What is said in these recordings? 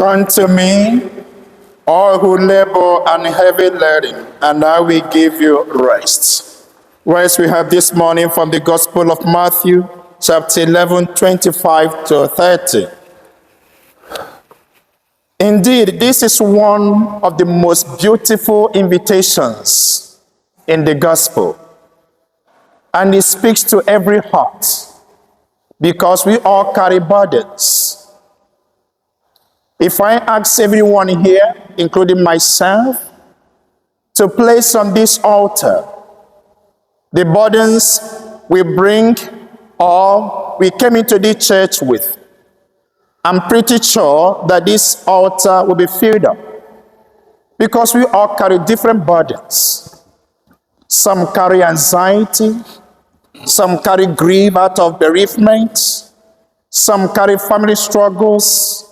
Come to me, all who labor and heavy laden, and I will give you rest. Whereas we have this morning from the Gospel of Matthew, chapter 11, 25 to 30. Indeed, this is one of the most beautiful invitations in the Gospel. And it speaks to every heart, because we all carry burdens. If I ask everyone here, including myself, to place on this altar the burdens we bring or we came into this church with, I'm pretty sure that this altar will be filled up, because we all carry different burdens. Some carry anxiety, some carry grief out of bereavement, some carry family struggles,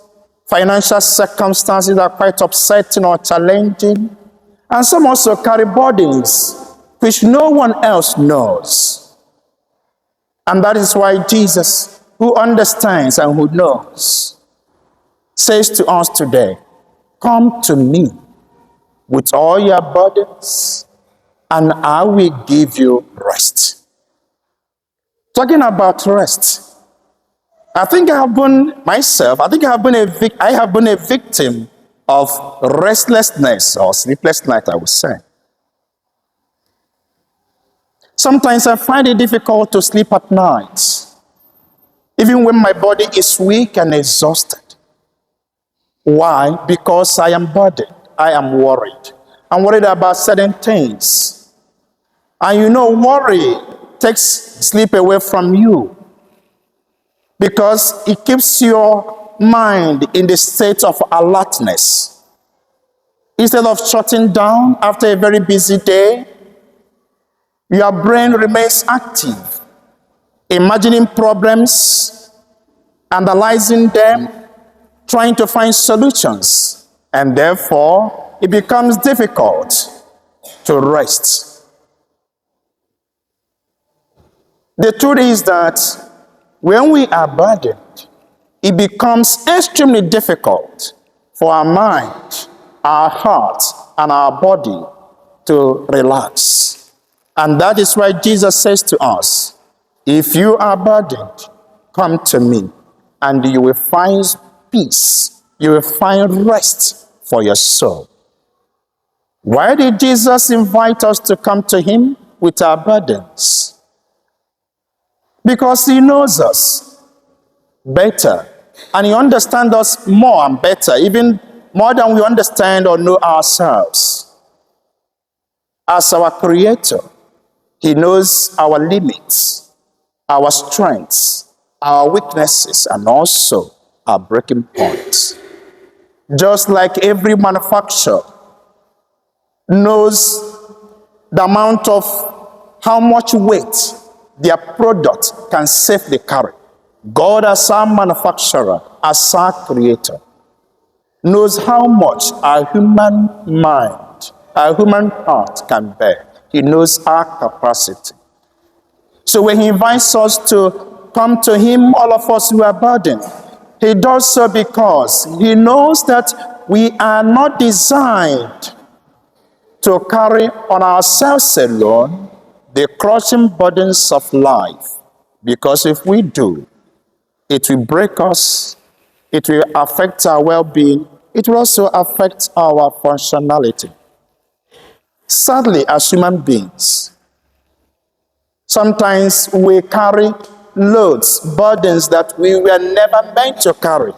financial circumstances that are quite upsetting or challenging, and some also carry burdens which no one else knows. And that is why Jesus, who understands and who knows, says to us today, come to me with all your burdens, and I will give you rest. Talking about rest, I think I have been a victim of restlessness or sleepless night, I would say. Sometimes I find it difficult to sleep at night, even when my body is weak and exhausted. Why? Because I am burdened. I am worried. I'm worried about certain things. And worry takes sleep away from you, because it keeps your mind in the state of alertness. Instead of shutting down after a very busy day, your brain remains active, imagining problems, analyzing them, trying to find solutions, and therefore it becomes difficult to rest. The truth is that when we are burdened, it becomes extremely difficult for our mind, our heart, and our body to relax. And that is why Jesus says to us, if you are burdened, come to me, and you will find peace. You will find rest for your soul. Why did Jesus invite us to come to him with our burdens? Because he knows us better, and he understands us more and better, even more than we understand or know ourselves. As our creator, he knows our limits, our strengths, our weaknesses, and also our breaking points. Just like every manufacturer knows the amount of how much weight their product can safely carry, God, as our manufacturer, as our creator, knows how much our human mind, our human heart can bear. He knows our capacity. So when he invites us to come to him, all of us who are burdened, he does so because he knows that we are not designed to carry on ourselves alone the crushing burdens of life. Because if we do, it will break us, it will affect our well-being, it will also affect our functionality. Sadly, as human beings, sometimes we carry loads, burdens that we were never meant to carry.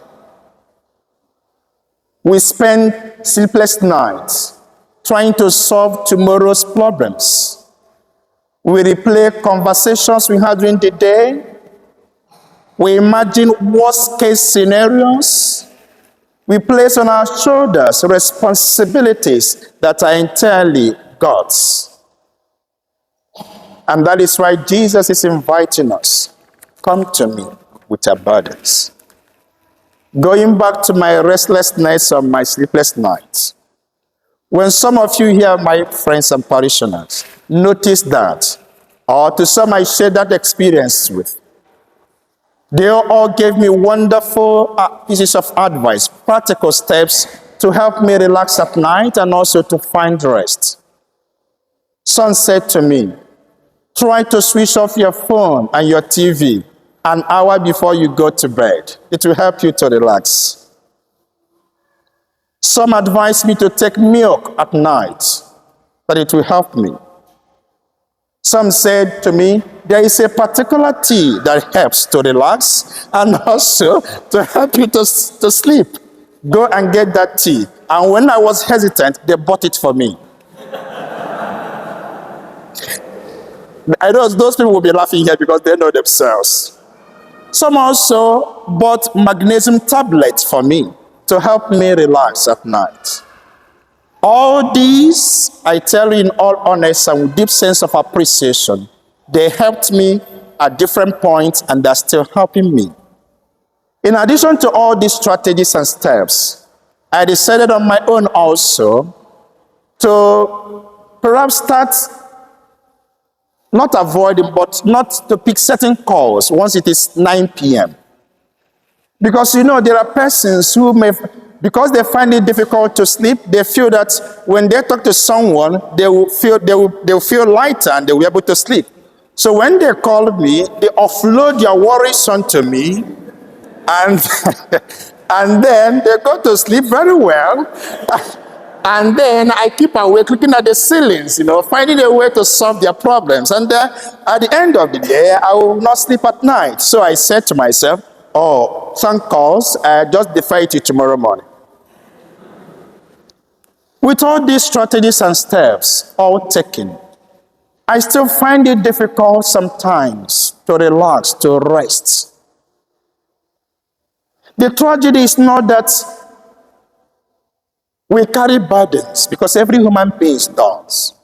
We spend sleepless nights trying to solve tomorrow's problems. We replay conversations we had during the day. We imagine worst-case scenarios. We place on our shoulders responsibilities that are entirely God's. And that is why Jesus is inviting us, come to me with your burdens. Going back to my restless nights or my sleepless nights, when some of you here, my friends and parishioners, notice that, or to some I share that experience with, They all gave me wonderful pieces of advice, practical steps to help me relax at night and also to find rest. Some said to me, try to switch off your phone and your TV an hour before you go to bed. It will help you to relax. Some advised me to take milk at night, that it will help me. Some said to me, there is a particular tea that helps to relax and also to help you to sleep. Go and get that tea. And when I was hesitant, they bought it for me. I know those people will be laughing here because they know themselves. Some also bought magnesium tablets for me to help me relax at night. All these, I tell you in all honesty and with deep sense of appreciation, they helped me at different points and they're still helping me. In addition to all these strategies and steps, I decided on my own also to perhaps start not avoiding, but not to pick certain calls once it is 9 p.m. Because there are persons who may, because they find it difficult to sleep, they feel that when they talk to someone, they will feel lighter and they will be able to sleep. So when they call me, they offload their worries onto me, and and then they go to sleep very well. And then I keep awake looking at the ceilings, finding a way to solve their problems. And at the end of the day, I will not sleep at night. So I said to myself, some calls, just defer it to tomorrow morning. With all these strategies and steps all taken, I still find it difficult sometimes to relax, to rest. The tragedy is not that we carry burdens, because every human being does.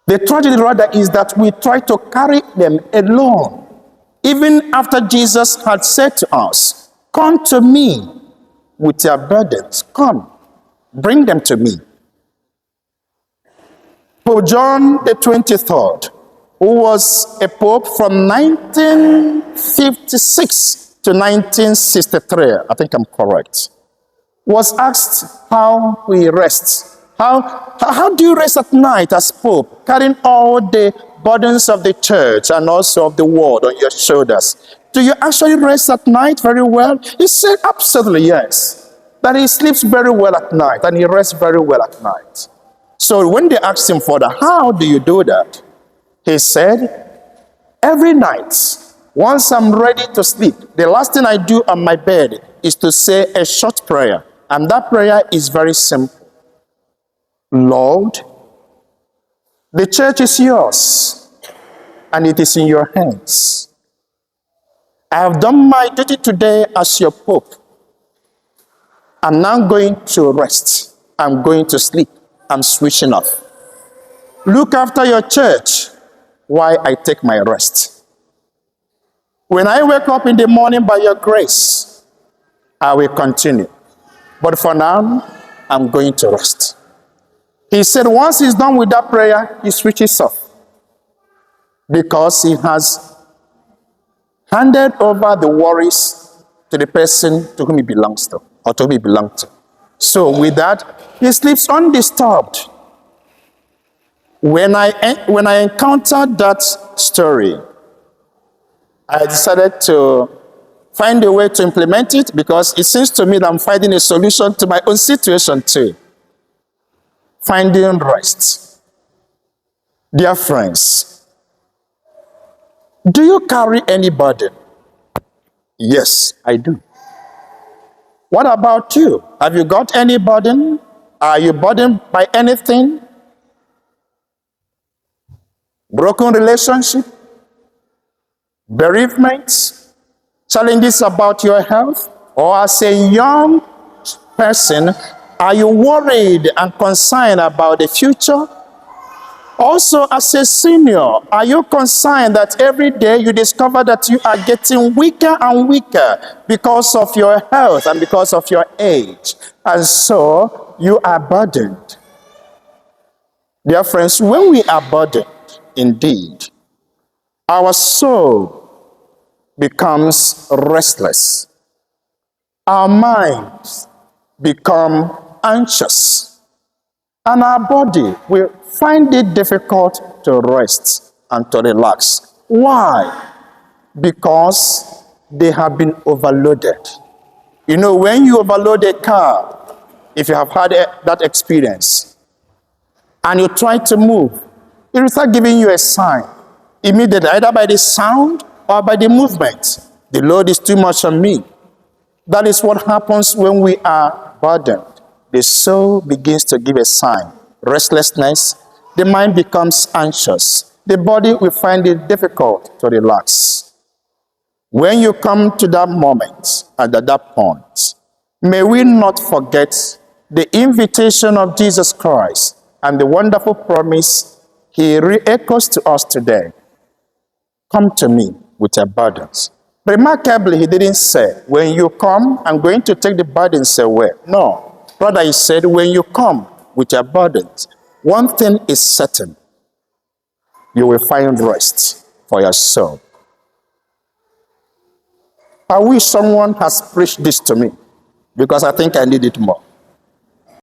The tragedy rather is that we try to carry them alone. Even after Jesus had said to us, come to me with your burdens. Come, bring them to me. Pope John the 23rd, who was a pope from 1956 to 1963, I think I'm correct, was asked how we rest. How do you rest at night as Pope, carrying all the burdens of the church and also of the world on your shoulders? Do you actually rest at night very well? He said, absolutely yes. That he sleeps very well at night and he rests very well at night. So when they asked him further, how do you do that? He said, every night, once I'm ready to sleep, the last thing I do on my bed is to say a short prayer. And that prayer is very simple. Lord, the church is yours, and it is in your hands. I have done my duty today as your Pope. I'm now going to rest. I'm going to sleep. I'm switching off. Look after your church while I take my rest. When I wake up in the morning by your grace, I will continue. But for now, I'm going to rest. He said once he's done with that prayer, he switches off. Because he has handed over the worries to the person to whom he belongs to, or to whom he belonged to. So with that, he sleeps undisturbed. When I encountered that story, I decided to find a way to implement it, because it seems to me that I'm finding a solution to my own situation too. Finding rest. Dear friends, do you carry any burden? Yes, I do. What about you? Have you got any burden? Are you burdened by anything? Broken relationship? Bereavements? Challenges about your health? Or as a young person, are you worried and concerned about the future? Also, as a senior, are you concerned that every day you discover that you are getting weaker and weaker because of your health and because of your age? And so, you are burdened. Dear friends, when we are burdened, indeed, our soul becomes restless. Our minds become anxious. And our body will find it difficult to rest and to relax. Why? Because they have been overloaded. You know, when you overload a car, if you have had that experience, and you try to move, it will start giving you a sign immediately, either by the sound or by the movement. The load is too much on me. That is what happens when we are burdened. The soul begins to give a sign. Restlessness, the mind becomes anxious. The body will find it difficult to relax. When you come to that moment and at that point, may we not forget the invitation of Jesus Christ and the wonderful promise he re-echoes to us today. Come to me with your burdens. Remarkably, he didn't say, when you come, I'm going to take the burdens away. No. Rather, he said, when you come with your burdens, one thing is certain. You will find rest for your soul. I wish someone has preached this to me, because I think I need it more.